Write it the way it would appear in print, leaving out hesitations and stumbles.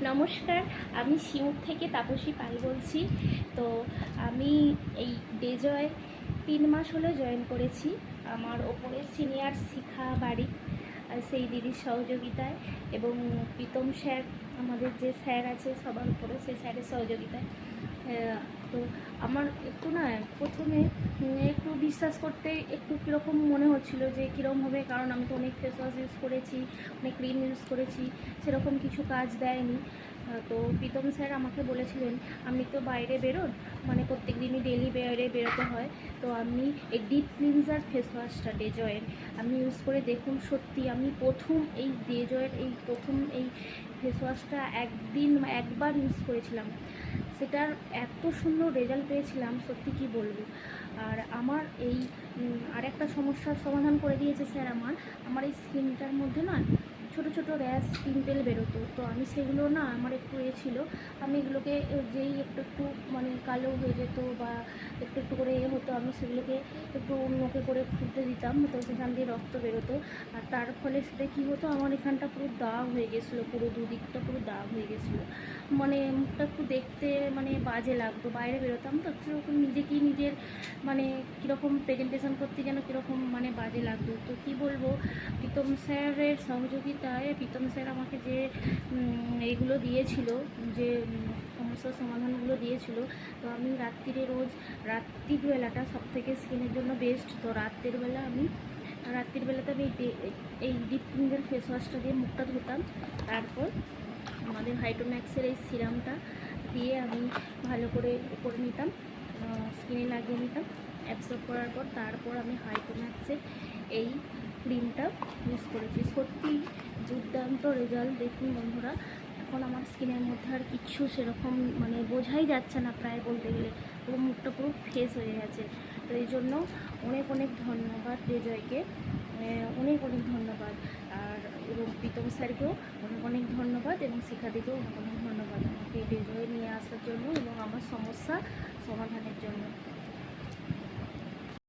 নমস্কার, আমি সিউড় থেকে তাপসী পাল বলছি। তো আমি এই ডেজয় 3 মাস হলো জয়েন করেছি। আমার ওপরে সিনিয়র শিখা বাড়ি সেই দিদির সহযোগিতায় এবং প্রীতম স্যার, আমাদের যে স্যার আছে সবার উপরে, সেই স্যারের সহযোগিতায়। তো আমার একটু না প্রথমে একটু বিশ্বাস করতে একটু কীরকম মনে হচ্ছিলো যে কীরকম হবে, কারণ আমি তো অনেক ফেস ওয়াশ ইউজ করেছি, অনেক ক্রিম ইউজ করেছি, সেরকম কিছু কাজ দেয়নি। তো প্রীতম স্যার আমাকে বলেছিলেন, আপনি তো বাইরে বেরোন, মানে প্রত্যেক দিনই ডেলি বাইরে বেরোতে হয়, তো আপনি এই ডিপ ক্লিনজার ফেস ওয়াশটা ডেজয়ের আপনি ইউজ করে দেখুন। সত্যি আমি প্রথম এই ডেজয়ের এই ফেস ওয়াশটা একবার ইউজ করেছিলাম, সেটার এত সুন্দর রেজাল্ট পেয়েছিলাম, সত্যি কি বলবো। আর আমার এই আরেকটা সমস্যার সমাধান করে দিয়েছে স্যার। আমার এই স্কিনটার মধ্যে না ছোটো ছোটো র্যাশ, পিম্পল বেরোতো, তো আমি সেগুলো না আমার একটু ছিল, আমি এগুলোকে যেই একটু মানে কালো হয়ে যেত বা একটু করে হতো, আমি সেগুলোকে একটু মুখে করে ফুটতে দিতাম, তো সেখান দিয়ে রক্ত বেরোতো। আর তার ফলে সেটা কী হতো, আমার এখানটা পুরো দাগ হয়ে গেছিলো, পুরো দুদিকটা পুরো দাগ হয়ে গেছিলো, মানে মুখটা একটু দেখতে মানে বাজে লাগতো। বাইরে বেরোতাম তো কীরকম নিজের মানে কীরকম প্রেজেন্টেশন করতে যেন কীরকম মানে বাজে লাগতো। তো কী বলবো, প্রীতম স্যারের সহযোগিতায় প্রীতম স্যার আমাকে যে এইগুলো দিয়েছিল, যে সমস্যার সমাধানগুলো দিয়েছিল, তো আমি রাত্রির বেলাটা সবথেকে স্কিনের জন্য বেস্ট। তো রাত্রির বেলাতে আমি এই ডিপ ক্লিনজার ফেস ওয়াশটা দিয়ে মুখটা ধুতাম, তারপর আমাদের হাইড্রোম্যাক্সের এই সিরামটা দিয়ে আমি ভালো করে নিতাম, স্কিনে লাগিয়ে নিতাম অ্যাবজর্ব করার পর। তারপর আমি হাইড্রোম্যাক্সের এই ক্রিমটা ইউজ করেছি, সত্যি দুর্দান্ত রেজাল্ট। দেখুন বন্ধুরা, এখন আমার স্কিনের মধ্যে আর কিছু সেরকম মানে বোঝাই যাচ্ছে না, প্রায় বলতে গেলে পুরো মুখটা পুরো ফ্রেশ হয়ে গেছে। তো এই জন্য অনেক ধন্যবাদ রেজয়কে, অনেক ধন্যবাদ। আর এবং প্রীতম স্যারকেও অনেক ধন্যবাদ, এবং শিখাদিকেও অনেক ধন্যবাদ আমাকে রেজয়ে নিয়ে আসার জন্য এবং আমার সমস্যা সমাধানের জন্য।